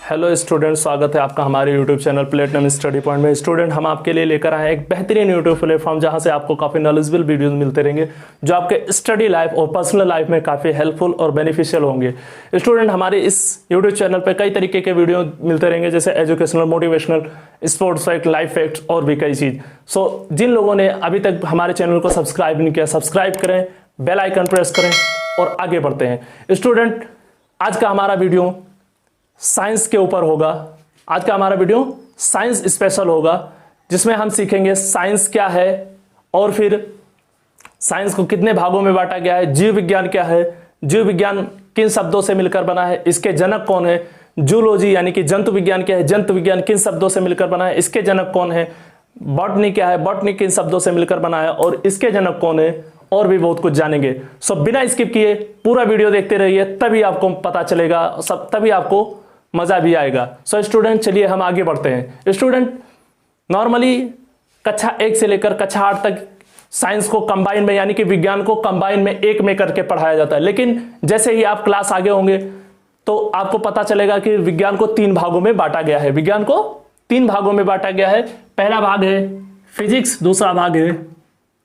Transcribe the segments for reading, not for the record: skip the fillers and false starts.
Hello student, स्वागत है आपका हमारे YouTube channel platinum study point में। स्टूडेंट, हम आपके लिए लेकर आए हैं एक बेहतरीन यूट्यूब प्लेटफॉर्म जहां से आपको काफ़ी नॉलेजेबल वीडियोस मिलते रहेंगे जो आपके स्टडी लाइफ और पर्सनल लाइफ में काफ़ी हेल्पफुल और बेनिफिशियल होंगे। स्टूडेंट, हमारे इस यूट्यूब चैनल पर कई तरीके के वीडियो मिलते रहेंगे जैसे educational, motivational, sports fact, life facts और भी कई चीज़। सो जिन लोगों ने अभी तक हमारे चैनल को सब्सक्राइब नहीं किया, सब्सक्राइब करें, बेल आइकन प्रेस करें और आगे बढ़ते हैं। स्टूडेंट, आज का हमारा वीडियो साइंस के ऊपर होगा। आज का हमारा वीडियो साइंस स्पेशल होगा जिसमें हम सीखेंगे साइंस क्या है और फिर साइंस को कितने भागों में बांटा गया है, जीव विज्ञान क्या है, जीव विज्ञान किन शब्दों से मिलकर बना है, इसके जनक कौन है, जूलॉजी यानी कि जंतु विज्ञान क्या है, जंतु विज्ञान किन शब्दों से मिलकर बना है, इसके जनक कौन है, बॉटनी क्या है, बॉटनी किन शब्दों से मिलकर बना है और इसके जनक कौन है, और भी बहुत कुछ जानेंगे। सो बिना स्किप किए पूरा वीडियो देखते रहिए, तभी आपको पता चलेगा, तभी आपको मजा भी आएगा। सो स्टूडेंट, चलिए हम आगे बढ़ते हैं। स्टूडेंट, नॉर्मली कक्षा 1 से लेकर कक्षा 8 तक साइंस को कंबाइन में यानी कि विज्ञान को कंबाइन में एक में करके पढ़ाया जाता है, लेकिन जैसे ही आप क्लास आगे होंगे तो आपको पता चलेगा कि विज्ञान को 3 भागों में बांटा गया है। विज्ञान को 3 भागों में बांटा गया है। पहला भाग है फिजिक्स, दूसरा भाग है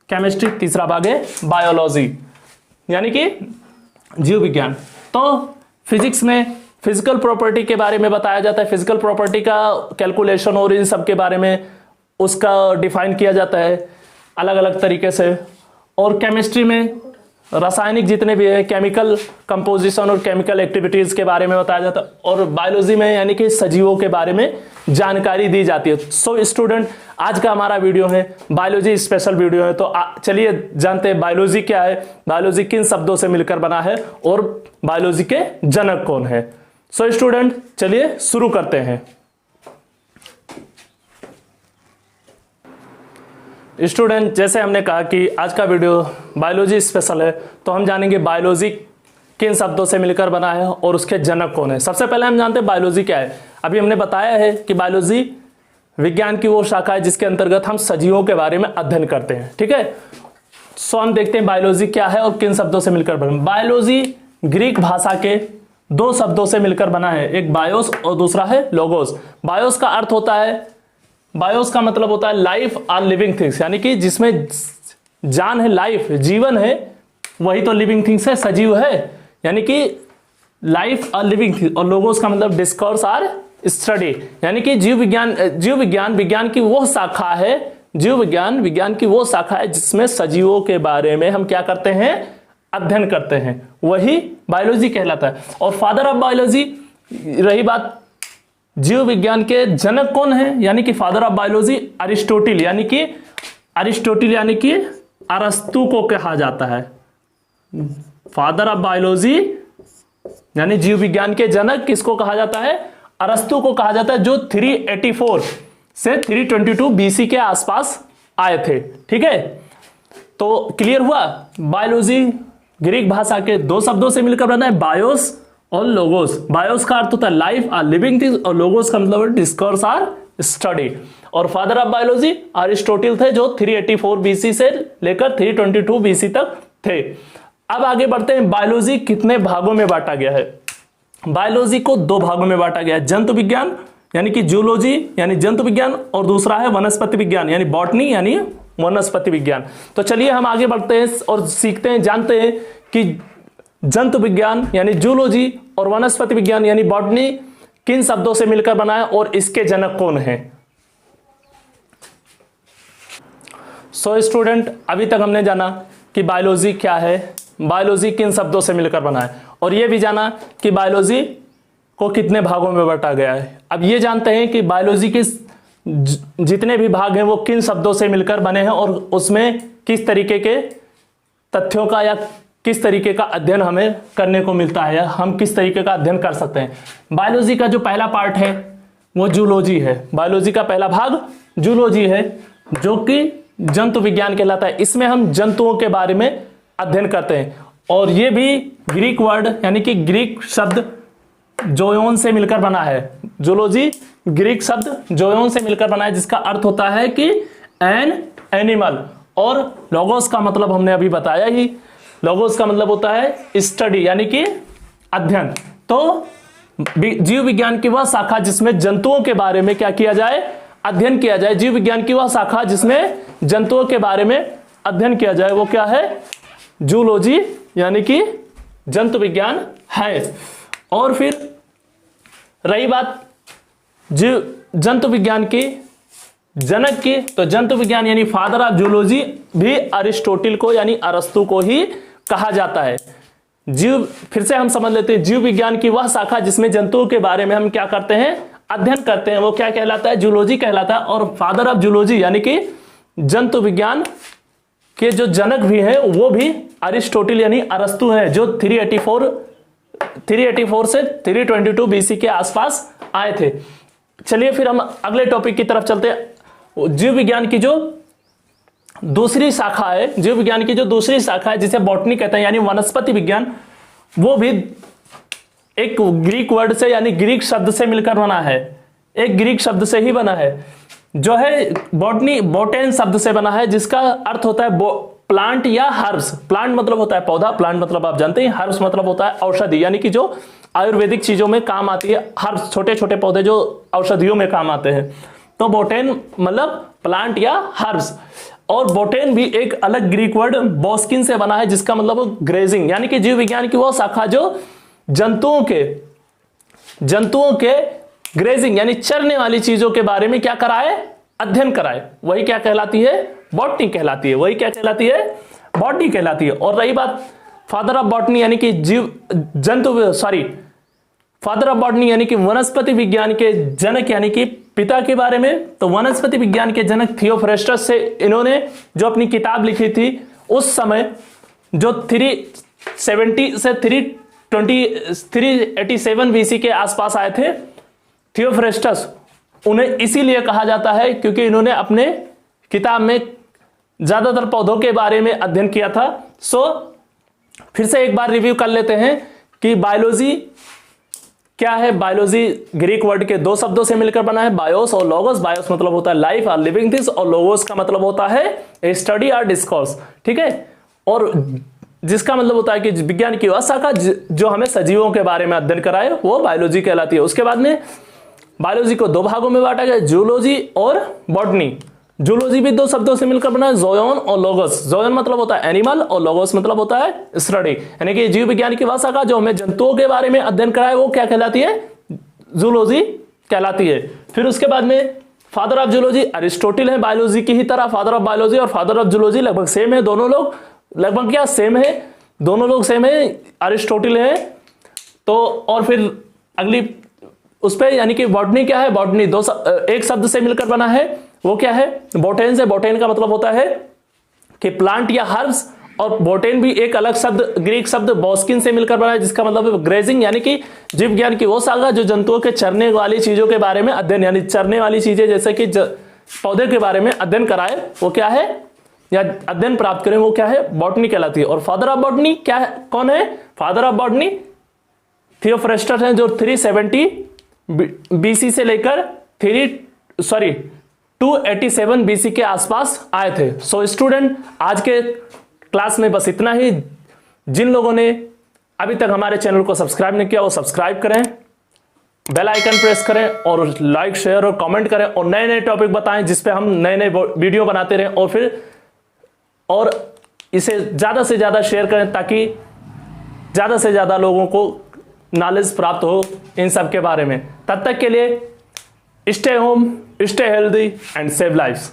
केमिस्ट्री, तीसरा भाग है बायोलॉजी यानी कि जीव विज्ञान। तो फिजिक्स में फिजिकल प्रॉपर्टी के बारे में बताया जाता है, फिजिकल प्रॉपर्टी का कैलकुलेशन और इन सब के बारे में उसका डिफाइन किया जाता है अलग अलग तरीके से। और केमिस्ट्री में रासायनिक जितने भी है, केमिकल कंपोजिशन और केमिकल एक्टिविटीज के बारे में बताया जाता है। और बायोलॉजी में यानी कि सजीवों के बारे में जानकारी दी जाती है। सो स्टूडेंट, आज का हमारा वीडियो है बायोलॉजी स्पेशल वीडियो है। तो चलिए जानते हैं बायोलॉजी क्या है, बायोलॉजी किन शब्दों से मिलकर बना है और बायोलॉजी के जनक कौन है। सो स्टूडेंट, चलिए शुरू करते हैं। स्टूडेंट, जैसे हमने कहा कि आज का वीडियो बायोलॉजी स्पेशल है, तो हम जानेंगे बायोलॉजी किन शब्दों से मिलकर बना है और उसके जनक कौन है। सबसे पहले हम जानते हैं बायोलॉजी क्या है। अभी हमने बताया है कि बायोलॉजी विज्ञान की वो शाखा है जिसके अंतर्गत हम सजीवों के बारे में अध्ययन करते हैं। ठीक है, सो हम देखते हैं बायोलॉजी क्या है और किन शब्दों से मिलकर बना। बायोलॉजी ग्रीक भाषा के 2 शब्दों से मिलकर बना है, एक बायोस और दूसरा है लोगोस। बायोस का अर्थ होता है, बायोस का मतलब होता है लाइफ और लिविंग थिंग्स, यानी कि जिसमें जान है, लाइफ जीवन है, वही तो लिविंग थिंग्स है, सजीव है, यानी कि लाइफ और लिविंग थिंग्स। और लोगोस का मतलब डिस्कोर्स और स्टडी, यानी कि जीव विज्ञान विज्ञान की वो शाखा है, जीव विज्ञान की वो शाखा है जिसमें सजीवों के बारे में हम क्या करते हैं, अध्ययन करते हैं, वही बायोलॉजी कहलाता है। और फादर ऑफ बायोलॉजी, रही बात जीव विज्ञान के जनक कौन है, यानी कि फादर ऑफ बायोलॉजी अरिस्टोटिल, यानी कि अरस्तु को कहा जाता है। फादर ऑफ बायोलॉजी यानी जीव विज्ञान के जनक किसको कहा जाता है, अरस्तु को कहा जाता है, जो 384 से 322 बीसी के आसपास आए थे। ठीक है, तो क्लियर हुआ। बायोलॉजी ग्रीक भाषा के 2 शब्दों से मिलकर बना है, बायोस और लोगोस। बायोस का अर्थ होता है लाइफ और लिविंग थिंग्स और लोगोस का मतलब डिस्कोर्स और स्टडी। और फादर ऑफ बायोलॉजी अरिस्टोटिल थे जो 384 बीसी से लेकर 322 बीसी तक थे। अब आगे बढ़ते हैं, बायोलॉजी कितने भागों में बांटा गया है। बायोलॉजी को 2 भागों में बांटा गया है, जंतु विज्ञान यानी कि जूलॉजी यानी जंतु विज्ञान और दूसरा है वनस्पति विज्ञान यानी बॉटनी यानी वनस्पति विज्ञान। तो चलिए हम आगे बढ़ते हैं और सीखते हैं, जानते हैं कि जंतु विज्ञान यानी जूलॉजी और वनस्पति विज्ञान यानी बॉटनी किन शब्दों से मिलकर बना है और इसके जनक कौन है। सो स्टूडेंट, अभी तक हमने जाना कि बायोलॉजी क्या है, बायोलॉजी किन शब्दों से मिलकर बना है, और यह भी जाना कि बायोलॉजी को कितने भागों में बांटा गया है। अब ये जानते हैं कि बायोलॉजी के जितने भी भाग हैं वो किन शब्दों से मिलकर बने हैं और उसमें किस तरीके के तथ्यों का या किस तरीके का अध्ययन हमें करने को मिलता है, या हम किस तरीके का अध्ययन कर सकते हैं। बायोलॉजी का जो पहला पार्ट है वो जूलॉजी है। बायोलॉजी का पहला भाग जूलॉजी है जो कि जंतु विज्ञान कहलाता है। इसमें हम जंतुओं के बारे में अध्ययन करते हैं और ये भी ग्रीक वर्ड यानी कि ग्रीक शब्द जोयोन से मिलकर बना है। जूलॉजी ग्रीक शब्द जोयोन से मिलकर बना है जिसका अर्थ होता है कि एन एनिमल। और लोगोस का मतलब हमने अभी बताया ही, लोगोस का मतलब होता है स्टडी यानी कि अध्ययन। तो जीव विज्ञान की वह शाखा जिसमें जंतुओं के बारे में क्या किया जाए, अध्ययन किया जाए। जीव विज्ञान की वह शाखा जिसमें जंतुओं के बारे में अध्ययन किया जाए वो क्या है, जूलॉजी यानी कि जंतु विज्ञान है। और फिर रही बात जीव जंतु विज्ञान की जनक की, तो जंतु विज्ञान यानी फादर ऑफ जूलॉजी भी अरिस्टोटिल को यानी अरस्तु को ही कहा जाता है। जीव, फिर से हम समझ लेते हैं, जीव विज्ञान की वह शाखा जिसमें जंतुओं के बारे में हम क्या करते हैं, अध्ययन करते हैं, वो क्या कहलाता है, जूलॉजी कहलाता है। और फादर ऑफ जूलॉजी यानी कि जंतु विज्ञान के जो जनक भी हैं वो भी अरिस्टोटिल यानी अरस्तु है, जो 384 से 322 बीसी के आसपास आए थे। चलिए फिर हम अगले टॉपिक की तरफ चलते हैं। जीव विज्ञान की जो दूसरी शाखा है, जीव विज्ञान की जो दूसरी शाखा है जिसे बॉटनी कहते हैं यानी वनस्पति विज्ञान, वो भी एक ग्रीक वर्ड से यानी ग्रीक शब्द से मिलकर बना है, एक ग्रीक शब्द से ही बना है, जो है बॉटनी, बोटेन शब्द से बना है, जिसका अर्थ होता है प्लांट या हर्ब्स। प्लांट मतलब होता है पौधा, प्लांट मतलब आप जानते हैं, हर्ब्स मतलब होता है औषधि, यानी कि जो आयुर्वेदिक चीजों में काम आती है, हर्ब्स छोटे छोटे पौधे जो औषधियों में काम आते हैं। तो बोटेन मतलब प्लांट या हर्ब्स। और बोटेन भी एक अलग ग्रीक वर्ड बोस्किन से बना है, जिसका मतलब ग्रेजिंग, यानी कि जीव विज्ञान की वो शाखा जो जंतुओं के ग्रेजिंग यानी चरने वाली चीजों के बारे में क्या कराए, अध्ययन कराए, वही क्या कहलाती है, बॉटनी कहलाती है। वही क्या कहलाती है, बॉटनी कहलाती है। और रही बात फादर ऑफ बॉटनी यानी कि फादर ऑफ बॉटनी यानी कि वनस्पति विज्ञान के जनक यानी कि पिता के बारे में, तो वनस्पति विज्ञान के जनक थियोफ्रेस्टस से इन्होंने जो अपनी किताब लिखी थी उस समय जो 370 से 387 बीसी के आसपास आए थे थियोफ्रेस्टस, उन्हें इसीलिए कहा जाता है क्योंकि इन्होंने अपने किताब में ज्यादातर पौधों के बारे में अध्ययन किया था। सो फिर से एक बार रिव्यू कर लेते हैं कि बायोलॉजी क्या है। बायोलॉजी ग्रीक वर्ड के दो शब्दों से मिलकर बना है, बायोस और लोगोस। बायोस मतलब होता है लाइफ और लिविंग थिंग्स, और लोगोस का मतलब होता है स्टडी और डिस्कोर्स, ठीक है। और जिसका मतलब होता है कि विज्ञान की वह शाखा जो हमें सजीवों के बारे में अध्ययन कराए वो बायोलॉजी कहलाती है। उसके बाद में बायोलॉजी को दो भागों में बांटा गया, जूलॉजी और बॉटनी। जूलॉजी भी दो शब्दों से मिलकर बना है, जोयन और लोगोस। जोयन मतलब होता है एनिमल और लोगोस मतलब होता है स्टडी, यानी कि जीव विज्ञान की वह शाखा जो हमें जंतुओं के बारे में अध्ययन कराए वो क्या कहलाती है, जूलॉजी कहलाती है। फिर उसके बाद में फादर ऑफ जूलॉजी अरिस्टोटिल है, बायोलॉजी की ही तरह फादर ऑफ बायोलॉजी और फादर ऑफ जूलॉजी लगभग सेम है, दोनों लोग लगभग क्या सेम है, दोनों लोग सेम है, अरिस्टोटिल है। तो और फिर अगली उस पे यानी कि बॉटनी क्या है, बॉटनी एक शब्द से मिलकर बना है, वो क्या है, बोटेन से। बोटेन का मतलब होता है कि प्लांट या हर्ब्स, और बोटेन भी एक अलग शब्द ग्रीक शब्द बोस्किन से मिलकर बना है, जिसका मतलब है ग्रेजिंग, यानी कि जीव विज्ञान की वो शाखा जो जंतुओं के चरने वाली चीजों के बारे में अध्ययन, यानी चरने वाली चीजें जैसे कि पौधे के बारे में अध्ययन कराए वो क्या है, या अध्ययन प्राप्त करें वो क्या है, बॉटनी कहलाती है। और फादर ऑफ बॉटनी क्या है, कौन है, फादर ऑफ बॉटनी थियोफ्रेस्टस है, जो 370 बीसी से लेकर 287 बीसी के आसपास आए थे। सो स्टूडेंट, आज के क्लास में बस इतना ही। जिन लोगों ने अभी तक हमारे चैनल को सब्सक्राइब नहीं किया वो सब्सक्राइब करें, बेल आइकन प्रेस करें और लाइक शेयर और कमेंट करें, और नए नए टॉपिक बताएं जिस पे हम नए नए वीडियो बनाते रहें, और इसे ज्यादा से ज्यादा शेयर करें ताकि ज्यादा से ज्यादा लोगों को नॉलेज प्राप्त हो इन सब के बारे में। तब तक के लिए stay home, stay healthy and save lives.